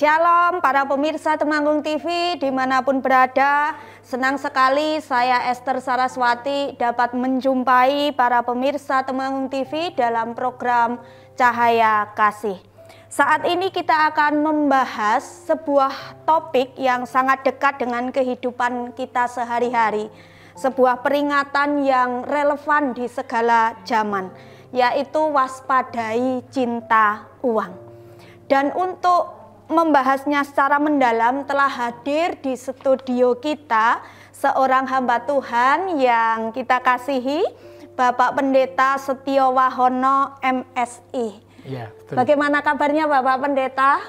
Shalom para pemirsa Temanggung TV dimanapun berada. Senang sekali saya Esther Saraswati dapat menjumpai para pemirsa Temanggung TV dalam program Cahaya Kasih. Saat ini kita akan membahas sebuah topik yang sangat dekat dengan kehidupan kita sehari-hari. Sebuah peringatan yang relevan di segala zaman, yaitu waspadai cinta uang. Dan untuk membahasnya secara mendalam telah hadir di studio kita seorang hamba Tuhan yang kita kasihi, Bapak Pendeta Setio Wahono MSI. Ya, betul. Bagaimana kabarnya Bapak Pendeta?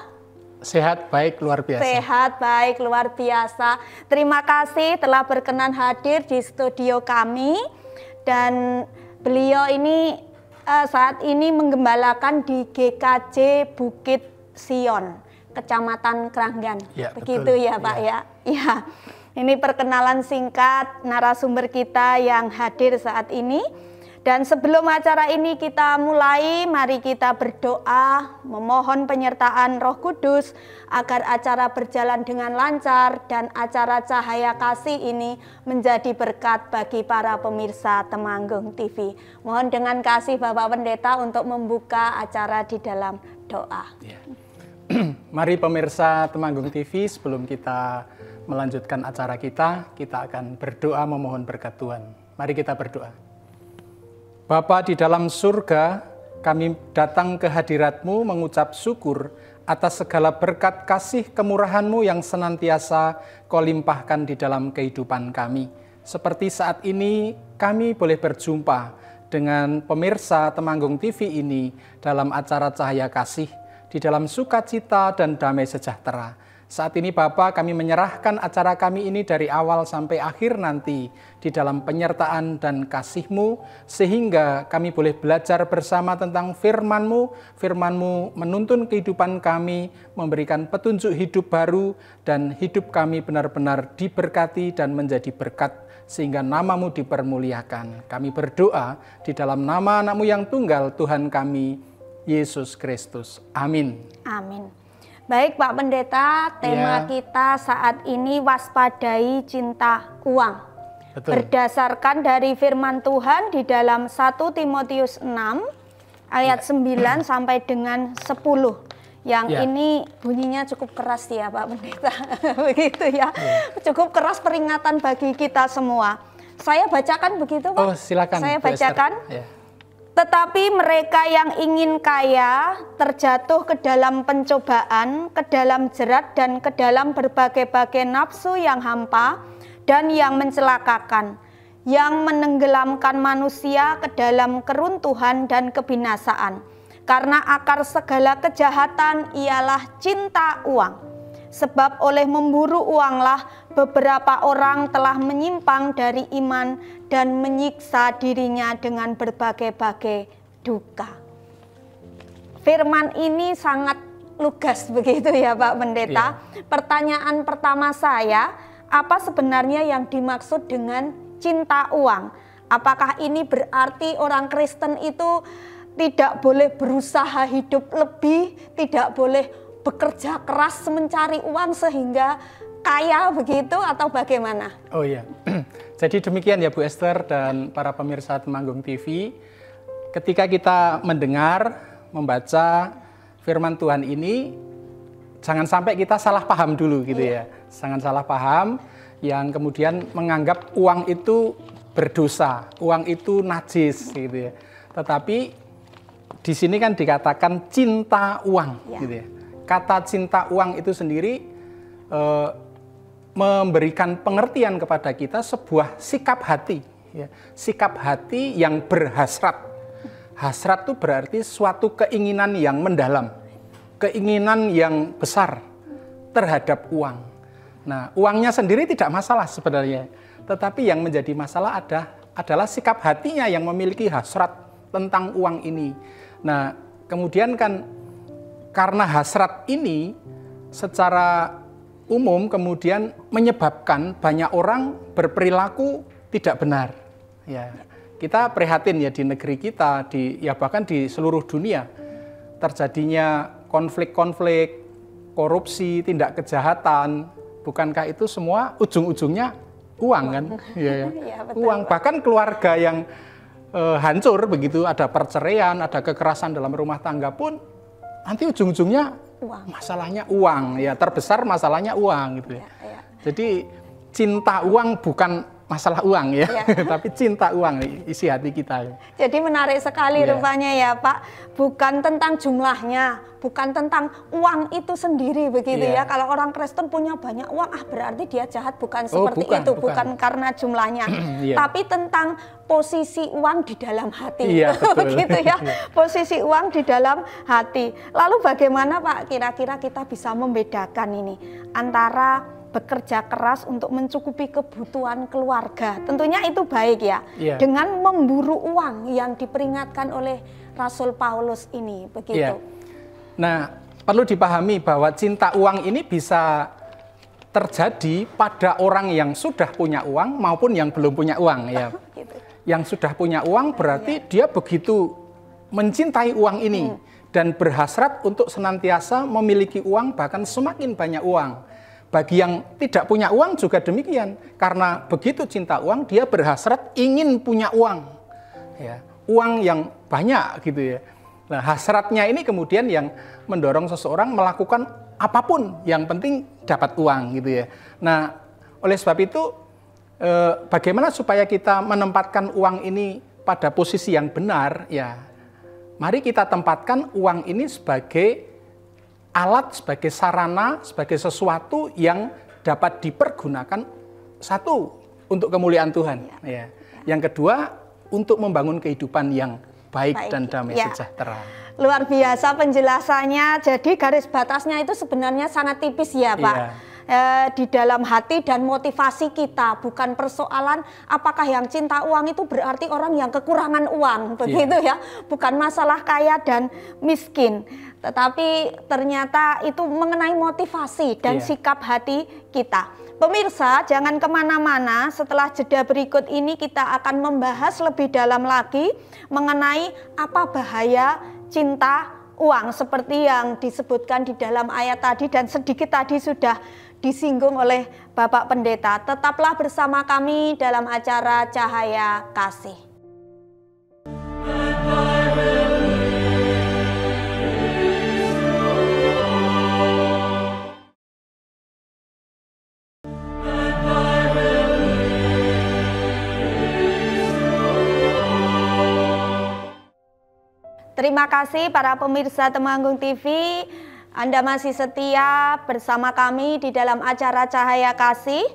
Sehat, baik, luar biasa. Sehat, baik, luar biasa. Terima kasih telah berkenan hadir di studio kami. Dan beliau ini saat ini menggembalakan di GKJ Bukit Sion, Kecamatan Kranggan, ya, begitu betul. Ya Pak ya. Ya, ini perkenalan singkat narasumber kita yang hadir saat ini. Dan sebelum acara ini kita mulai, mari kita berdoa, memohon penyertaan Roh Kudus agar acara berjalan dengan lancar dan acara Cahaya Kasih ini menjadi berkat bagi para pemirsa Temanggung TV. Mohon dengan kasih Bapak Pendeta untuk membuka acara di dalam doa. Ya. Mari pemirsa Temanggung TV, sebelum kita melanjutkan acara kita akan berdoa memohon berkat Tuhan. Mari kita berdoa. Bapa di dalam surga, kami datang ke hadirat-Mu mengucap syukur atas segala berkat kasih kemurahan-Mu yang senantiasa Kau limpahkan di dalam kehidupan kami. Seperti saat ini kami boleh berjumpa dengan pemirsa Temanggung TV ini dalam acara Cahaya Kasih, di dalam sukacita dan damai sejahtera. Saat ini Bapa, kami menyerahkan acara kami ini dari awal sampai akhir nanti di dalam penyertaan dan kasih-Mu, sehingga kami boleh belajar bersama tentang firman-Mu. Firman-Mu menuntun kehidupan kami, memberikan petunjuk hidup baru, dan hidup kami benar-benar diberkati dan menjadi berkat, sehingga nama-Mu dipermuliakan. Kami berdoa di dalam nama anak-Mu yang tunggal, Tuhan kami, Yesus Kristus. Amin. Amin. Baik Pak Pendeta, tema kita saat ini waspadai cinta uang. Betul. Berdasarkan dari firman Tuhan di dalam 1 Timotius 6 ayat 9 sampai dengan 10. Yang ini bunyinya cukup keras ya Pak Pendeta. Begitu ya. Cukup keras peringatan bagi kita semua. Saya bacakan begitu Pak? Oh, silakan. Saya bacakan. Ya. Tetapi mereka yang ingin kaya terjatuh ke dalam pencobaan, ke dalam jerat, dan ke dalam berbagai-bagai nafsu yang hampa dan yang mencelakakan, yang menenggelamkan manusia ke dalam keruntuhan dan kebinasaan. Karena akar segala kejahatan ialah cinta uang. Sebab oleh memburu uanglah beberapa orang telah menyimpang dari iman dan menyiksa dirinya dengan berbagai-bagai duka. Firman ini sangat lugas begitu ya Pak Pendeta. Ya. Pertanyaan pertama saya, apa sebenarnya yang dimaksud dengan cinta uang? Apakah ini berarti orang Kristen itu tidak boleh berusaha hidup lebih, tidak boleh bekerja keras mencari uang sehingga kaya begitu, atau bagaimana? Oh iya, jadi demikian ya Bu Esther dan para pemirsa Temanggung TV. Ketika kita mendengar, membaca firman Tuhan ini, jangan sampai kita salah paham dulu gitu ya. Jangan salah paham yang kemudian menganggap uang itu berdosa, uang itu najis gitu ya. Tetapi di sini kan dikatakan cinta uang gitu ya. Kata cinta uang itu sendiri memberikan pengertian kepada kita sebuah sikap hati, ya. Sikap hati yang berhasrat. Hasrat itu berarti suatu keinginan yang mendalam, keinginan yang besar terhadap uang. Nah, uangnya sendiri tidak masalah sebenarnya, tetapi yang menjadi masalah adalah sikap hatinya yang memiliki hasrat tentang uang ini. Nah, kemudian kan karena hasrat ini secara umum kemudian menyebabkan banyak orang berperilaku tidak benar. Ya, kita prihatin ya di negeri kita, bahkan di seluruh dunia terjadinya konflik-konflik, korupsi, tindak kejahatan, bukankah itu semua ujung-ujungnya uang kan? Iya, ya. Ya, betul, Uang. Bahkan keluarga yang hancur begitu, ada perceraian, ada kekerasan dalam rumah tangga pun nanti ujung-ujungnya masalahnya uang, ya terbesar masalahnya uang gitu ya. Jadi cinta uang bukan masalah uang ya, tapi cinta uang isi hati kita. Jadi menarik sekali rupanya ya Pak, bukan tentang jumlahnya, bukan tentang uang itu sendiri begitu ya. Kalau orang Kristen punya banyak uang, berarti dia jahat, bukan seperti itu, bukan karena jumlahnya, tapi tentang posisi uang di dalam hati, begitu ya, posisi uang di dalam hati. Lalu bagaimana Pak kira-kira kita bisa membedakan ini antara bekerja keras untuk mencukupi kebutuhan keluarga, tentunya itu baik ya, dengan memburu uang yang diperingatkan oleh Rasul Paulus ini, begitu. Nah, perlu dipahami bahwa cinta uang ini bisa terjadi pada orang yang sudah punya uang maupun yang belum punya uang ya. Yang sudah punya uang berarti dia begitu mencintai uang ini dan berhasrat untuk senantiasa memiliki uang, bahkan semakin banyak uang. Bagi yang tidak punya uang juga demikian, karena begitu cinta uang, dia berhasrat ingin punya uang, ya, uang yang banyak gitu ya. Nah, hasratnya ini kemudian yang mendorong seseorang melakukan apapun, yang penting dapat uang gitu ya. Nah, oleh sebab itu, bagaimana supaya kita menempatkan uang ini pada posisi yang benar, ya, mari kita tempatkan uang ini sebagai alat, sebagai sarana, sebagai sesuatu yang dapat dipergunakan, satu, untuk kemuliaan Tuhan. Ya. Yang kedua, untuk membangun kehidupan yang baik dan damai sejahtera. Luar biasa penjelasannya, jadi garis batasnya itu sebenarnya sangat tipis ya Pak. Di dalam hati dan motivasi kita, bukan persoalan apakah yang cinta uang itu berarti orang yang kekurangan uang, begitu ya, bukan masalah kaya dan miskin, tetapi ternyata itu mengenai motivasi dan sikap hati kita. Pemirsa, jangan kemana-mana, setelah jeda berikut ini kita akan membahas lebih dalam lagi mengenai apa bahaya cinta uang seperti yang disebutkan di dalam ayat tadi dan sedikit tadi sudah disinggung oleh Bapak Pendeta. Tetaplah bersama kami dalam acara Cahaya Kasih. Terima kasih para pemirsa Temanggung TV. Anda masih setia bersama kami di dalam acara Cahaya Kasih.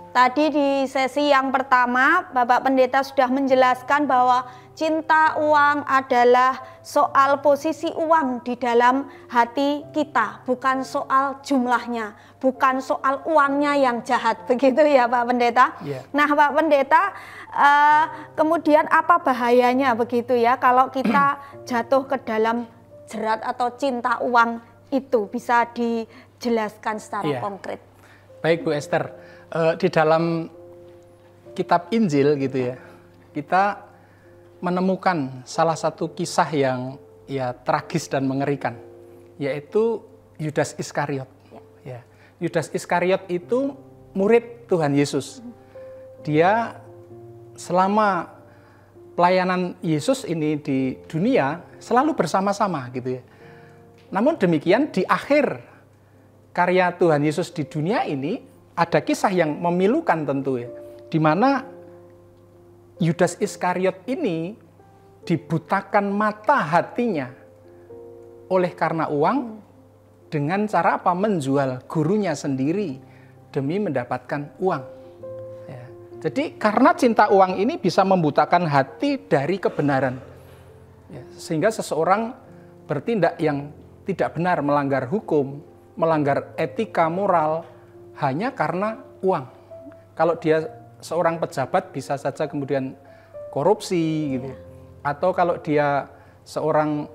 Tadi di sesi yang pertama, Bapak Pendeta sudah menjelaskan bahwa cinta uang adalah soal posisi uang di dalam hati kita, bukan soal jumlahnya, bukan soal uangnya yang jahat, begitu ya Pak Pendeta? Nah Pak Pendeta, kemudian apa bahayanya begitu ya kalau kita jatuh ke dalam jerat atau cinta uang itu, bisa dijelaskan secara konkret? Baik Bu Esther, di dalam kitab Injil gitu ya, kita menemukan salah satu kisah yang tragis dan mengerikan, yaitu Yudas Iskariot. Yudas Iskariot itu murid Tuhan Yesus. Dia selama pelayanan Yesus ini di dunia selalu bersama-sama gitu ya. Namun demikian di akhir karya Tuhan Yesus di dunia ini ada kisah yang memilukan tentu ya, di mana Yudas Iskariot ini dibutakan mata hatinya oleh karena uang dengan cara apa? Menjual gurunya sendiri demi mendapatkan uang. Ya. Jadi karena cinta uang ini bisa membutakan hati dari kebenaran, ya, sehingga seseorang bertindak yang tidak benar, melanggar hukum, melanggar etika moral hanya karena uang. Kalau dia seorang pejabat bisa saja kemudian korupsi gitu. Atau kalau dia seorang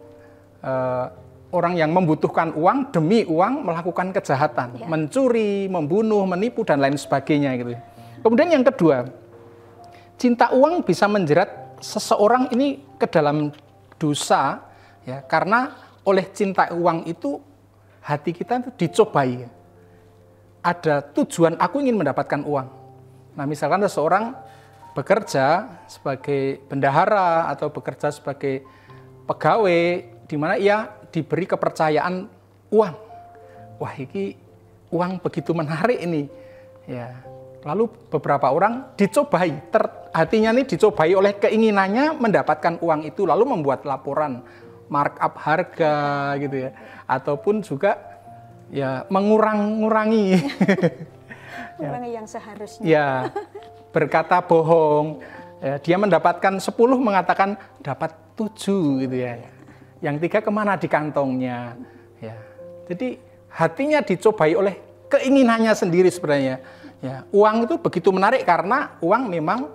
orang yang membutuhkan uang, demi uang melakukan kejahatan, mencuri, membunuh, menipu dan lain sebagainya gitu. Kemudian yang kedua, cinta uang bisa menjerat seseorang ini ke dalam dosa ya, karena oleh cinta uang itu hati kita itu dicobai. Ada tujuan aku ingin mendapatkan uang. Nah, misalkan seseorang bekerja sebagai bendahara atau bekerja sebagai pegawai di mana ia diberi kepercayaan uang. Wah, ini uang begitu menarik ini. Ya. Lalu beberapa orang dicobai, hatinya ini dicobai oleh keinginannya mendapatkan uang itu, lalu membuat laporan markup harga gitu ya, ataupun juga ya mengurangi yang seharusnya. Ya, berkata bohong. Ya, dia mendapatkan 10 mengatakan dapat 7 gitu ya. Yang 3 kemana di kantongnya. Ya. Jadi hatinya dicobai oleh keinginannya sendiri sebenarnya. Ya, uang itu begitu menarik karena uang memang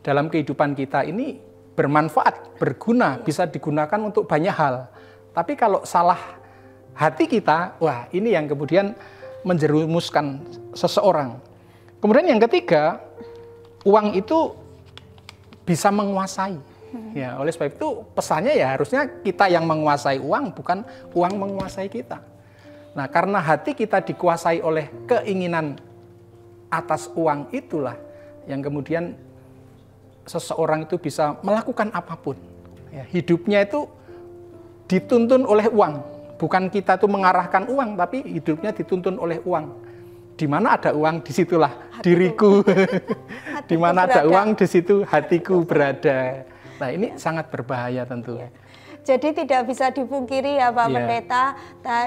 dalam kehidupan kita ini bermanfaat, berguna, bisa digunakan untuk banyak hal. Tapi kalau salah hati kita, wah ini yang kemudian menjerumuskan seseorang. Kemudian yang ketiga, uang itu bisa menguasai. Ya, oleh sebab itu pesannya ya harusnya kita yang menguasai uang, bukan uang menguasai kita. Nah, karena hati kita dikuasai oleh keinginan atas uang itulah yang kemudian seseorang itu bisa melakukan apapun. Ya, hidupnya itu dituntun oleh uang. Bukan kita tuh mengarahkan uang, tapi hidupnya dituntun oleh uang. Di mana ada uang, disitulah diriku. Di mana ada uang, di situ hatiku berada. Nah, ini sangat berbahaya tentu. Ya. Jadi tidak bisa dipungkiri ya Pak Pendeta,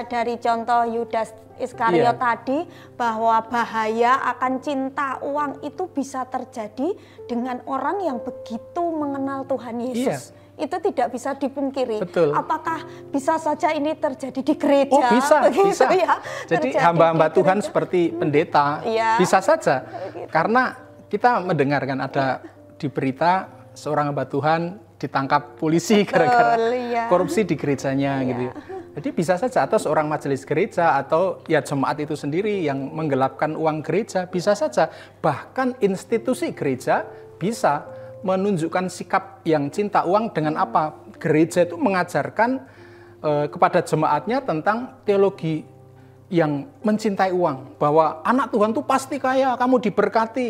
dari contoh Yudas Iskariot tadi, bahwa bahaya akan cinta uang itu bisa terjadi dengan orang yang begitu mengenal Tuhan Yesus. Itu tidak bisa dipungkiri. Betul. Apakah bisa saja ini terjadi di gereja? Oh, bisa, bisa. Ya? Jadi hamba-hamba Tuhan seperti pendeta, bisa saja. Karena kita mendengarkan ada di berita seorang hamba Tuhan ditangkap polisi gara-gara korupsi di gerejanya gitu ya. Jadi bisa saja, atau seorang majelis gereja atau ya jemaat itu sendiri yang menggelapkan uang gereja, bisa saja. Bahkan institusi gereja bisa menunjukkan sikap yang cinta uang dengan apa? Gereja itu mengajarkan kepada jemaatnya tentang teologi yang mencintai uang, bahwa anak Tuhan tuh pasti kaya, kamu diberkati.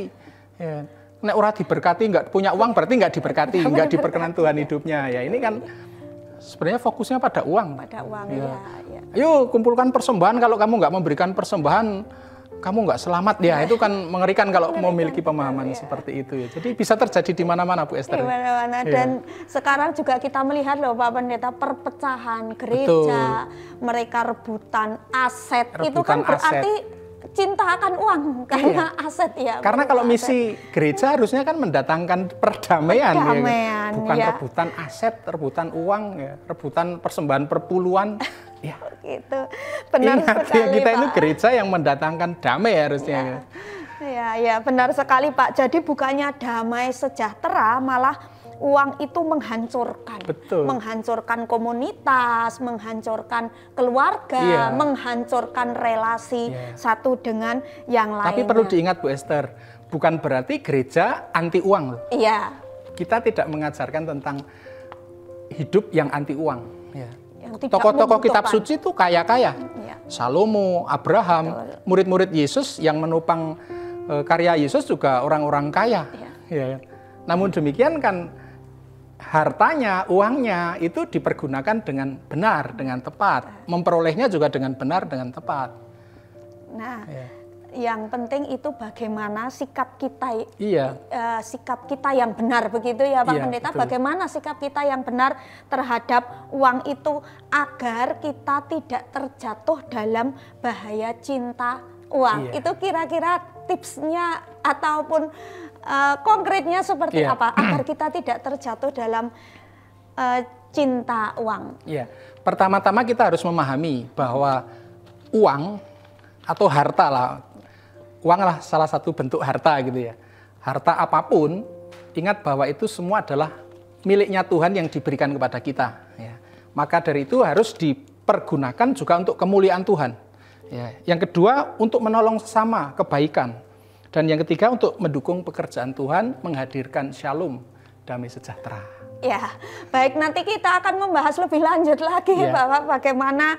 Ya. Nek ora diberkati, nggak punya uang berarti nggak diberkati, nggak diperkenan Tuhan hidupnya. Ya ini kan sebenarnya fokusnya pada uang. Pada uang, ya. Ayo kumpulkan persembahan, kalau kamu nggak memberikan persembahan, kamu nggak selamat. Ya itu kan mengerikan kalau memiliki pemahaman seperti itu. Ya. Jadi bisa terjadi di mana-mana Bu Esther. Di mana-mana. Dan sekarang juga kita melihat loh Pak Pendeta, perpecahan gereja, mereka rebutan aset. Itu kan berarti cinta akan uang karena aset ya. Karena kalau misi gereja harusnya kan mendatangkan perdamaian ya, bukan rebutan aset, rebutan uang, ya, rebutan persembahan perpuluhan. Ya. Gitu. Benar sekali, kita Pak. ini gereja yang mendatangkan damai harusnya. Ya, benar sekali Pak. Jadi bukannya damai sejahtera, malah uang itu menghancurkan. Betul. Menghancurkan komunitas, menghancurkan keluarga, menghancurkan relasi satu dengan yang lain. Tapi perlu diingat Bu Esther, bukan berarti gereja anti uang. Iya. Kita tidak mengajarkan tentang hidup yang anti uang. Ya. Tokoh-tokoh kitab suci itu kaya-kaya. Salomo, Abraham, murid-murid Yesus yang menopang karya Yesus juga orang-orang kaya. Ya. Namun demikian kan hartanya, uangnya itu dipergunakan dengan benar, dengan tepat. Memperolehnya juga dengan benar, dengan tepat. Nah, yang penting itu bagaimana sikap kita, sikap kita yang benar, begitu ya Pak Pendeta. Betul. Bagaimana sikap kita yang benar terhadap uang itu agar kita tidak terjatuh dalam bahaya cinta uang. Itu kira-kira tipsnya ataupun konkretnya seperti apa agar kita tidak terjatuh dalam cinta uang? Iya, pertama-tama kita harus memahami bahwa uang atau harta lah, uang lah salah satu bentuk harta gitu ya. Harta apapun, ingat bahwa itu semua adalah miliknya Tuhan yang diberikan kepada kita. Ya. Maka dari itu harus dipergunakan juga untuk kemuliaan Tuhan. Ya. Yang kedua untuk menolong sesama, kebaikan. Dan yang ketiga untuk mendukung pekerjaan Tuhan, menghadirkan shalom, damai sejahtera. Ya, baik, nanti kita akan membahas lebih lanjut lagi bahwa bagaimana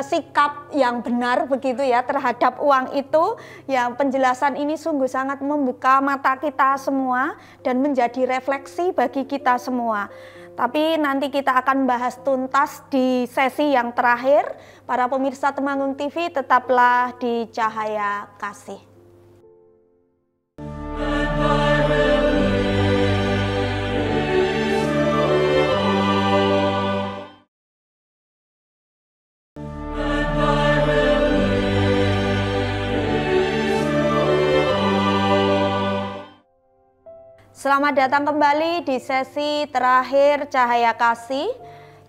sikap yang benar begitu ya terhadap uang itu. Yang penjelasan ini sungguh sangat membuka mata kita semua dan menjadi refleksi bagi kita semua. Tapi nanti kita akan bahas tuntas di sesi yang terakhir. Para pemirsa Temanggung TV, tetaplah di Cahaya Kasih. Selamat datang kembali di sesi terakhir Cahaya Kasih.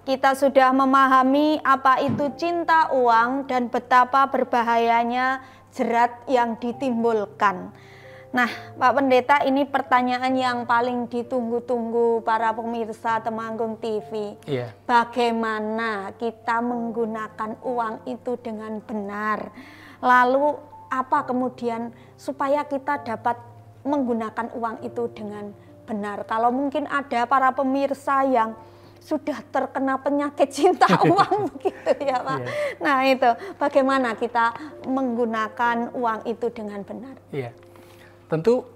Kita sudah memahami apa itu cinta uang dan betapa berbahayanya jerat yang ditimbulkan. Nah, Pak Pendeta, ini pertanyaan yang paling ditunggu-tunggu para pemirsa Temanggung TV. Bagaimana kita menggunakan uang itu dengan benar? Lalu apa kemudian supaya kita dapat menggunakan uang itu dengan benar? Kalau mungkin ada para pemirsa yang sudah terkena penyakit cinta uang begitu ya Pak. Nah itu, bagaimana kita menggunakan uang itu dengan benar? Tentu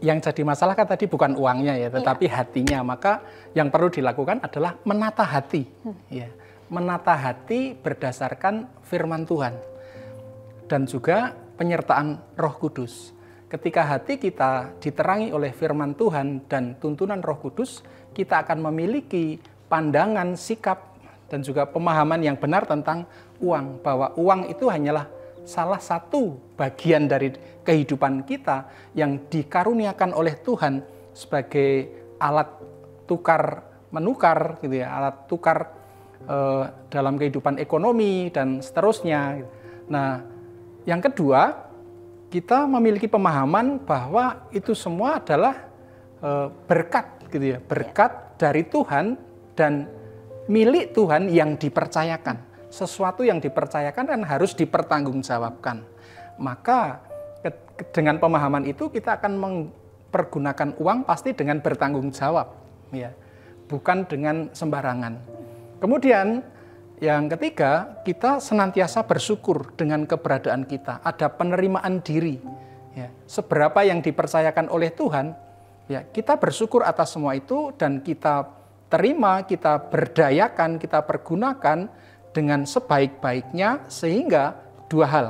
yang jadi masalah kan tadi bukan uangnya ya, tetapi hatinya. Maka yang perlu dilakukan adalah menata hati. Menata hati berdasarkan firman Tuhan dan juga penyertaan Roh Kudus. Ketika hati kita diterangi oleh firman Tuhan dan tuntunan Roh Kudus, kita akan memiliki pandangan, sikap, dan juga pemahaman yang benar tentang uang. Bahwa uang itu hanyalah salah satu bagian dari kehidupan kita yang dikaruniakan oleh Tuhan sebagai alat tukar menukar, gitu ya, alat tukar dalam kehidupan ekonomi dan seterusnya. Nah, yang kedua, kita memiliki pemahaman bahwa itu semua adalah berkat, gitu ya, berkat dari Tuhan dan milik Tuhan yang dipercayakan. Sesuatu yang dipercayakan kan harus dipertanggungjawabkan. Maka dengan pemahaman itu kita akan mempergunakan uang pasti dengan bertanggung jawab, ya, bukan dengan sembarangan. Kemudian yang ketiga, kita senantiasa bersyukur dengan keberadaan kita. Ada penerimaan diri. Ya, seberapa yang dipercayakan oleh Tuhan, ya, kita bersyukur atas semua itu dan kita terima, kita berdayakan, kita pergunakan dengan sebaik-baiknya sehingga dua hal.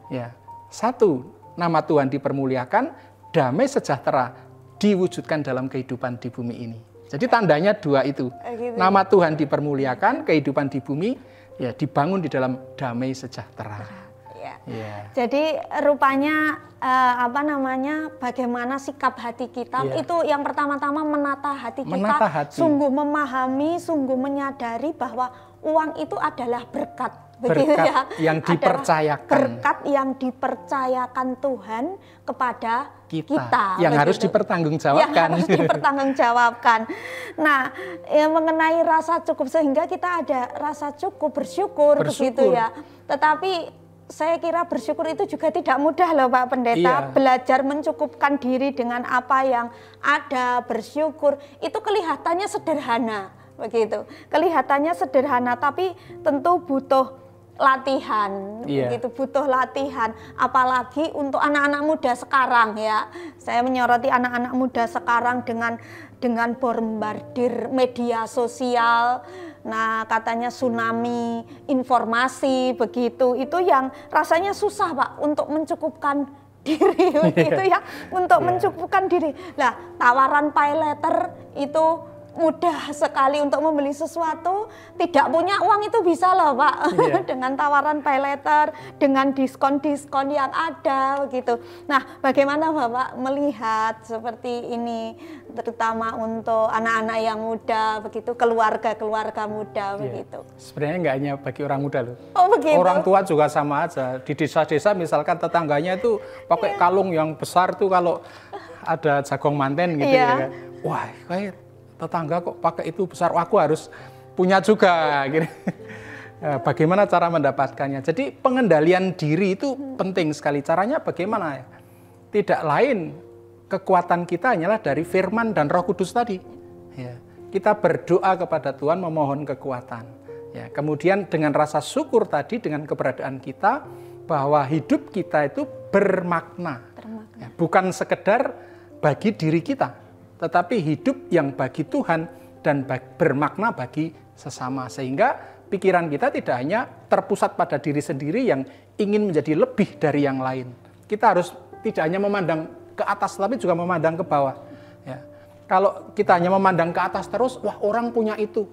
Ya, satu, nama Tuhan dipermuliakan, damai sejahtera diwujudkan dalam kehidupan di bumi ini. Jadi tandanya dua itu, nama Tuhan dipermuliakan, kehidupan di bumi ya dibangun di dalam damai sejahtera. Jadi rupanya bagaimana sikap hati kita itu yang pertama-tama menata hati kita, sungguh memahami, sungguh menyadari bahwa uang itu adalah berkat. Begitu ya, yang dipercayakan, berkat yang dipercayakan Tuhan kepada kita yang harus dipertanggungjawabkan. Yang harus dipertanggungjawabkan. Nah, mengenai rasa cukup, sehingga kita ada rasa cukup, bersyukur. Begitu ya. Tetapi saya kira bersyukur itu juga tidak mudah loh Pak Pendeta. Belajar mencukupkan diri dengan apa yang ada, bersyukur itu kelihatannya sederhana. Begitu, kelihatannya sederhana, tapi tentu butuh latihan, begitu, butuh latihan, apalagi untuk anak-anak muda sekarang ya. Saya menyoroti anak-anak muda sekarang dengan bombardir media sosial. Nah, katanya tsunami informasi begitu, itu yang rasanya susah Pak untuk mencukupkan diri begitu ya, untuk mencukupkan diri. Nah, tawaran pay letter itu mudah sekali untuk membeli sesuatu, tidak punya uang itu bisa loh Pak, dengan tawaran pay letter, dengan diskon-diskon yang ada begitu. Nah, bagaimana Bapak melihat seperti ini, terutama untuk anak-anak yang muda begitu, keluarga-keluarga muda begitu? Sebenarnya nggak hanya bagi orang muda loh. Oh begitu. Orang tua juga sama aja. Di desa-desa misalkan tetangganya itu pakai kalung yang besar tuh kalau ada jagung manten gitu ya. Wah, kayak tetangga kok pakai itu besar, aku harus punya juga. Gitu. Bagaimana cara mendapatkannya? Jadi pengendalian diri itu penting sekali. Caranya bagaimana? Tidak lain, kekuatan kita hanyalah dari firman dan Roh Kudus tadi. Ya. kita berdoa kepada Tuhan memohon kekuatan. Ya, kemudian dengan rasa syukur tadi, dengan keberadaan kita, bahwa hidup kita itu bermakna. Ya, bukan sekedar bagi diri kita, tetapi hidup yang bagi Tuhan dan bermakna bagi sesama. Sehingga pikiran kita tidak hanya terpusat pada diri sendiri yang ingin menjadi lebih dari yang lain. Kita harus tidak hanya memandang ke atas, tapi juga memandang ke bawah. Ya. Kalau kita hanya memandang ke atas terus, wah orang punya itu,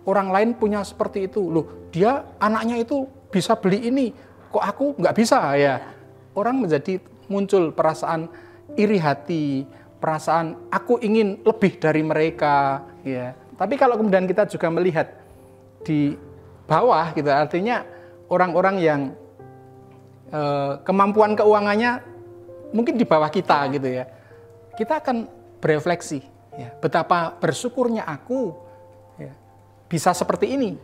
orang lain punya seperti itu. Loh, dia anaknya itu bisa beli ini, kok aku nggak bisa ya. Orang menjadi muncul perasaan iri hati, perasaan aku ingin lebih dari mereka. Ya. Tapi kalau kemudian kita juga melihat di bawah, gitu, artinya orang-orang yang kemampuan keuangannya mungkin di bawah kita, gitu ya. Kita akan berefleksi, ya, betapa bersyukurnya aku ya, bisa seperti ini.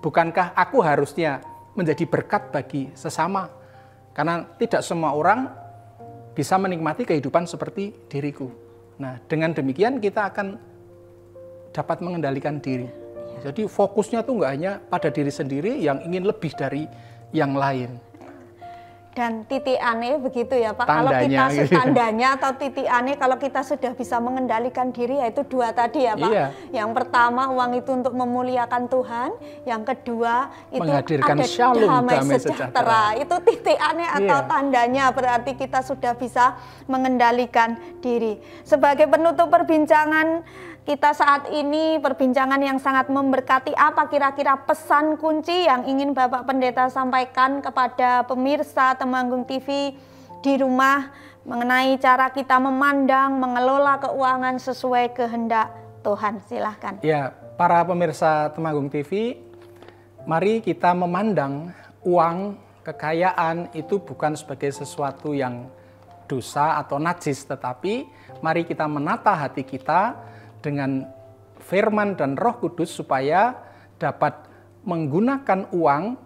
Bukankah aku harusnya menjadi berkat bagi sesama? Karena tidak semua orang bisa menikmati kehidupan seperti diriku. Nah, dengan demikian kita akan dapat mengendalikan diri. Jadi fokusnya tuh nggak hanya pada diri sendiri yang ingin lebih dari yang lain. Dan titik aneh begitu ya Pak, Tandanya, kalau kita tandanya atau titik aneh kalau kita sudah bisa mengendalikan diri, yaitu dua tadi ya Pak. Iya. Yang pertama, uang itu untuk memuliakan Tuhan, yang kedua itu menghadirkan ada shalom, damai sejahtera. Itu titik aneh atau tandanya, berarti kita sudah bisa mengendalikan diri. Sebagai penutup perbincangan kita saat ini, perbincangan yang sangat memberkati, apa kira-kira pesan kunci yang ingin Bapak Pendeta sampaikan kepada pemirsa Temanggung TV di rumah mengenai cara kita memandang, mengelola keuangan sesuai kehendak Tuhan? Silahkan. Ya, para pemirsa Temanggung TV, mari kita memandang uang, kekayaan itu bukan sebagai sesuatu yang dosa atau najis, tetapi mari kita menata hati kita dengan firman dan Roh Kudus supaya dapat menggunakan uang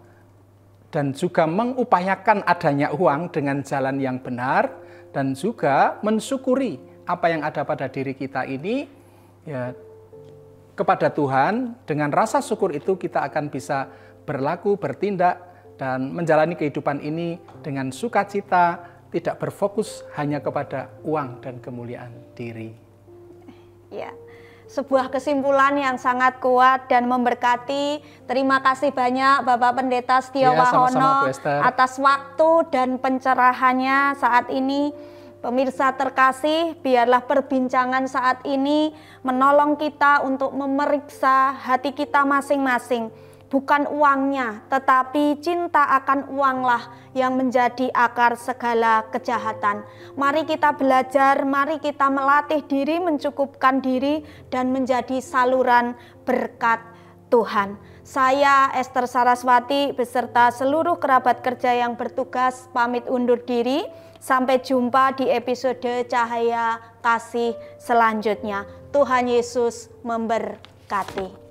dan juga mengupayakan adanya uang dengan jalan yang benar, dan juga mensyukuri apa yang ada pada diri kita ini ya, kepada Tuhan. Dengan rasa syukur itu kita akan bisa berlaku, bertindak, dan menjalani kehidupan ini dengan sukacita, tidak berfokus hanya kepada uang dan kemuliaan diri. Ya, sebuah kesimpulan yang sangat kuat dan memberkati. Terima kasih banyak Bapak Pendeta Setiawahono atas waktu dan pencerahannya saat ini. Pemirsa terkasih, biarlah perbincangan saat ini menolong kita untuk memeriksa hati kita masing-masing. Bukan uangnya, tetapi cinta akan uanglah yang menjadi akar segala kejahatan. Mari kita belajar, mari kita melatih diri, mencukupkan diri, dan menjadi saluran berkat Tuhan. Saya Esther Saraswati beserta seluruh kerabat kerja yang bertugas pamit undur diri. Sampai jumpa di episode Cahaya Kasih selanjutnya. Tuhan Yesus memberkati.